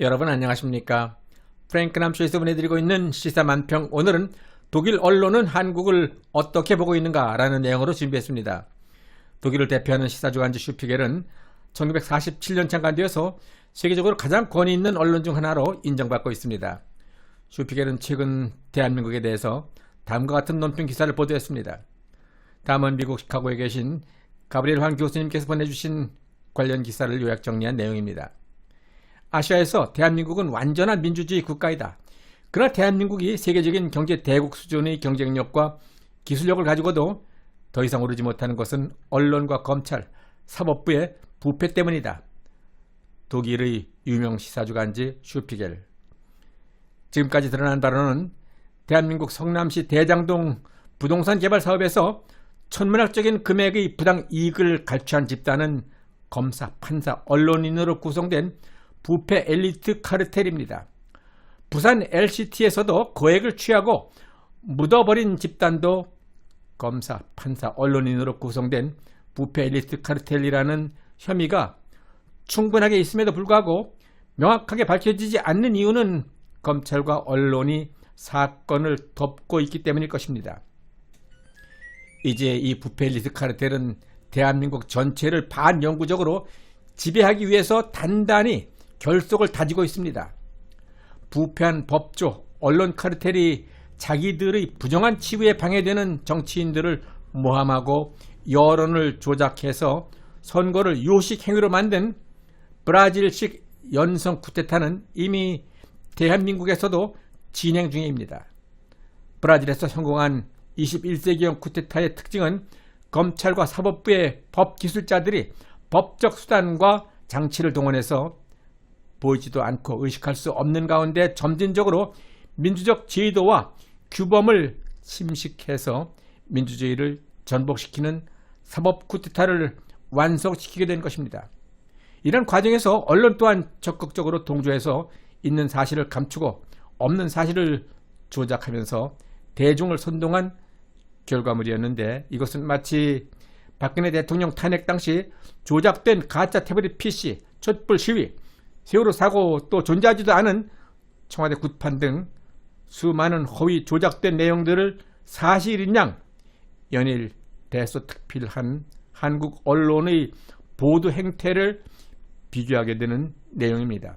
여러분 안녕하십니까? 프랭크남쇼에서 보내드리고 있는 시사만평, 오늘은 독일 언론은 한국을 어떻게 보고 있는가 라는 내용으로 준비했습니다. 독일을 대표하는 시사주간지 슈피겔은 1947년 창간되어서 세계적으로 가장 권위 있는 언론 중 하나로 인정받고 있습니다. 슈피겔은 최근 대한민국에 대해서 다음과 같은 논평 기사를 보도했습니다. 다음은 미국 시카고에 계신 가브리엘 황 교수님께서 보내주신 관련 기사를 요약 정리한 내용입니다. 아시아에서 대한민국은 완전한 민주주의 국가이다. 그러나 대한민국이 세계적인 경제 대국 수준의 경쟁력과 기술력을 가지고도 더 이상 오르지 못하는 것은 언론과 검찰, 사법부의 부패 때문이다. 독일의 유명 시사주간지 슈피겔. 지금까지 드러난 바로는 대한민국 성남시 대장동 부동산 개발 사업에서 천문학적인 금액의 부당 이익을 갈취한 집단은 검사, 판사, 언론인으로 구성된 부패 엘리트 카르텔입니다. 부산 LCT에서도 거액을 취하고 묻어버린 집단도 검사, 판사, 언론인으로 구성된 부패 엘리트 카르텔이라는 혐의가 충분하게 있음에도 불구하고 명확하게 밝혀지지 않는 이유는 검찰과 언론이 사건을 덮고 있기 때문일 것입니다. 이제 이 부패 엘리트 카르텔은 대한민국 전체를 반영구적으로 지배하기 위해서 단단히 결속을 다지고 있습니다. 부패한 법조, 언론 카르텔이 자기들의 부정한 치부에 방해되는 정치인들을 모함하고 여론을 조작해서 선거를 요식 행위로 만든 브라질식 연성 쿠데타는 이미 대한민국에서도 진행 중입니다. 브라질에서 성공한 21세기형 쿠데타의 특징은 검찰과 사법부의 법기술자들이 법적 수단과 장치를 동원해서 보이지도 않고 의식할 수 없는 가운데 점진적으로 민주적 제도와 규범을 침식해서 민주주의를 전복시키는 사법 쿠데타를 완성시키게 된 것입니다. 이런 과정에서 언론 또한 적극적으로 동조해서 있는 사실을 감추고 없는 사실을 조작하면서 대중을 선동한 결과물이었는데, 이것은 마치 박근혜 대통령 탄핵 당시 조작된 가짜 태블릿 PC, 촛불 시위, 세월호 사고, 또 존재하지도 않은 청와대 굿판 등 수많은 허위 조작된 내용들을 사실인 양 연일 대소특필한 한국 언론의 보도 행태를 비교하게 되는 내용입니다.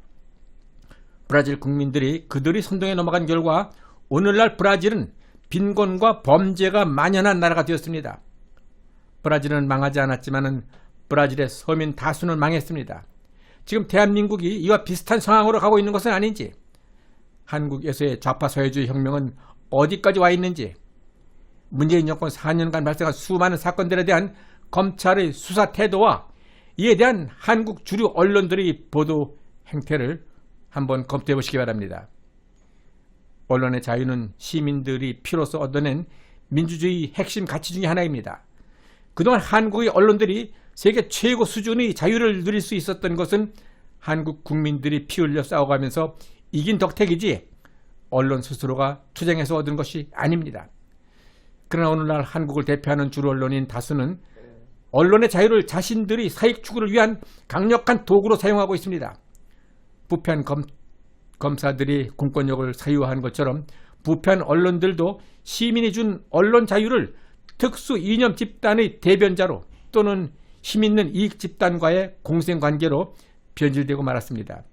브라질 국민들이 그들이 선동에 넘어간 결과 오늘날 브라질은 빈곤과 범죄가 만연한 나라가 되었습니다. 브라질은 망하지 않았지만 브라질의 서민 다수는 망했습니다. 지금 대한민국이 이와 비슷한 상황으로 가고 있는 것은 아닌지, 한국에서의 좌파 사회주의 혁명은 어디까지 와 있는지, 문재인 정권 4년간 발생한 수많은 사건들에 대한 검찰의 수사 태도와 이에 대한 한국 주류 언론들의 보도 행태를 한번 검토해 보시기 바랍니다. 언론의 자유는 시민들이 피로써 얻어낸 민주주의 핵심 가치 중의 하나입니다. 그동안 한국의 언론들이 세계 최고 수준의 자유를 누릴 수 있었던 것은 한국 국민들이 피 흘려 싸워가면서 이긴 덕택이지 언론 스스로가 투쟁해서 얻은 것이 아닙니다. 그러나 오늘날 한국을 대표하는 주로 언론인 다수는 언론의 자유를 자신들의 사익 추구를 위한 강력한 도구로 사용하고 있습니다. 부패한 검사들이 공권력을 사유화한 것처럼 부패한 언론들도 시민이 준 언론 자유를 특수 이념 집단의 대변자로 또는 힘있는 이익 집단과의 공생관계로 변질되고 말았습니다.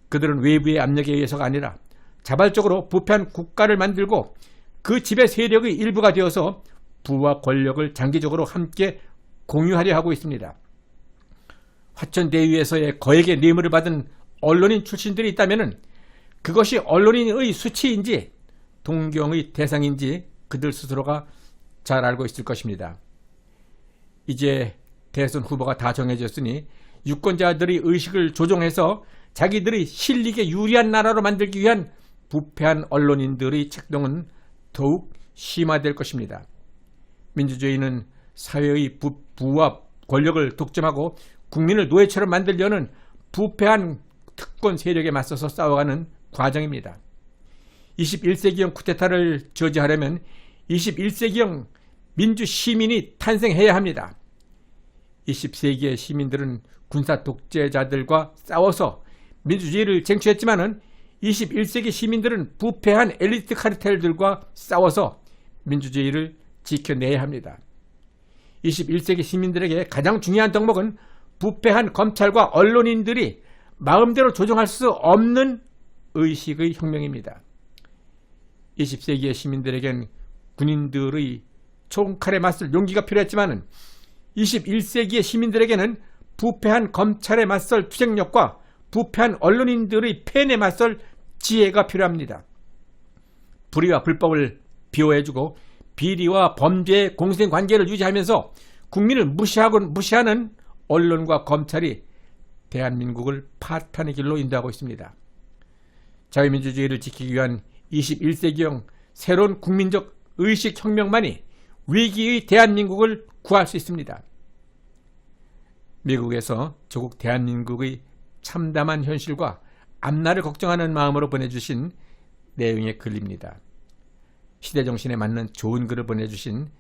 그들은 외부의 압력에 의해서가 아니라 자발적으로 부패한 국가를 만들고 그 지배 세력의 일부가 되어서 부와 권력을 장기적으로 함께 공유하려 하고 있습니다. 화천대유에서의 거액의 뇌물을 받은 언론인 출신들이 있다면 그것이 언론인의 수치인지 동경의 대상인지 그들 스스로가 잘 알고 있을 것입니다. 이제 대선 후보가 다 정해졌으니 유권자들의 의식을 조종해서 자기들의 실익에 유리한 나라로 만들기 위한 부패한 언론인들의 책동은 더욱 심화될 것입니다. 민주주의는 사회의 부와 권력을 독점하고 국민을 노예처럼 만들려는 부패한 특권 세력에 맞서서 싸워가는 과정입니다. 21세기형 쿠데타를 저지하려면 21세기형 민주시민이 탄생해야 합니다. 20세기의 시민들은 군사 독재자들과 싸워서 민주주의를 쟁취했지만은 21세기 시민들은 부패한 엘리트 카르텔들과 싸워서 민주주의를 지켜내야 합니다. 21세기 시민들에게 가장 중요한 덕목은 부패한 검찰과 언론인들이 마음대로 조종할 수 없는 의식의 혁명입니다. 20세기의 시민들에겐 군인들의 총칼에 맞설 용기가 필요했지만 21세기의 시민들에게는 부패한 검찰에 맞설 투쟁력과 부패한 언론인들의 펜에 맞설 지혜가 필요합니다. 불의와 불법을 비호해주고 비리와 범죄의 공생관계를 유지하면서 국민을 무시하는 언론과 검찰이 대한민국을 파탄의 길로 인도하고 있습니다. 자유민주주의를 지키기 위한 21세기형 새로운 국민적 의식혁명만이 위기의 대한민국을 구할 수 있습니다. 미국에서 조국 대한민국의 참담한 현실과 앞날을 걱정하는 마음으로 보내주신 내용의 글입니다. 시대정신에 맞는 좋은 글을 보내주신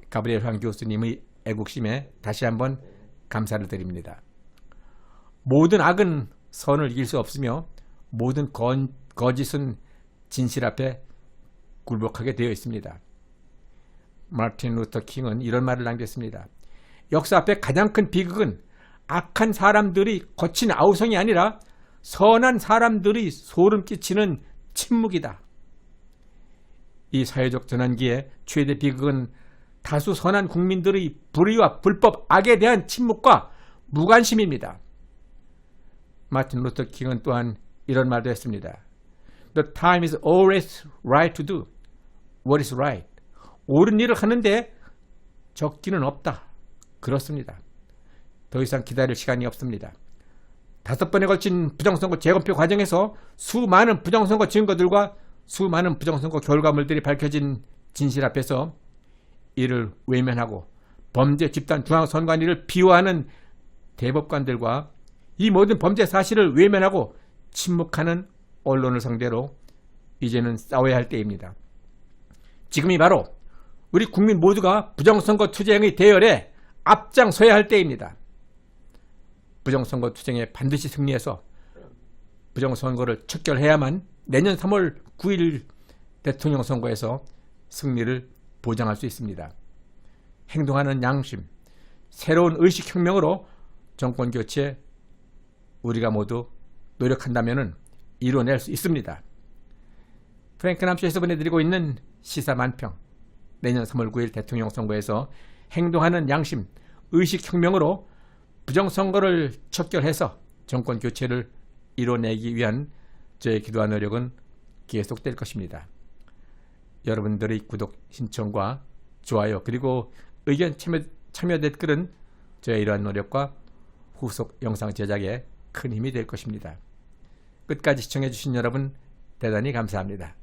가브리엘 황 교수님의 애국심에 다시 한번 감사를 드립니다. 모든 악은 선을 이길 수 없으며 모든 거짓은 진실 앞에 굴복하게 되어 있습니다. 마틴 루터 킹은 이런 말을 남겼습니다. 역사 앞에 가장 큰 비극은 악한 사람들이 거친 아우성이 아니라 선한 사람들이 소름 끼치는 침묵이다. 이 사회적 전환기에 최대 비극은 다수 선한 국민들의 불의와 불법 악에 대한 침묵과 무관심입니다. 마틴 루터 킹은 또한 이런 말도 했습니다. The time is always right to do what is right. 옳은 일을 하는데 적기는 없다. 그렇습니다. 더 이상 기다릴 시간이 없습니다. 5번에 걸친 부정선거 재검표 과정에서 수많은 부정선거 증거들과 수많은 부정선거 결과물들이 밝혀진 진실 앞에서 이를 외면하고 범죄 집단 중앙선관위를 비호하는 대법관들과 이 모든 범죄 사실을 외면하고 침묵하는 언론을 상대로 이제는 싸워야 할 때입니다. 지금이 바로 우리 국민 모두가 부정선거 투쟁의 대열에 앞장서야 할 때입니다. 부정선거 투쟁에 반드시 승리해서 부정선거를 척결해야만 내년 3월 9일 대통령 선거에서 승리를 보장할 수 있습니다. 행동하는 양심, 새로운 의식혁명으로 정권교체 우리가 모두 노력한다면 이뤄낼 수 있습니다. 프랭크남쇼에서 보내드리고 있는 시사만평, 내년 3월 9일 대통령 선거에서 행동하는 양심, 의식혁명으로 부정선거를 척결해서 정권교체를 이뤄내기 위한 저의 기도와 노력은 계속될 것입니다. 여러분들의 구독 신청과 좋아요 그리고 의견 참여 댓글은 저의 이러한 노력과 후속 영상 제작에 큰 힘이 될 것입니다. 끝까지 시청해주신 여러분 대단히 감사합니다.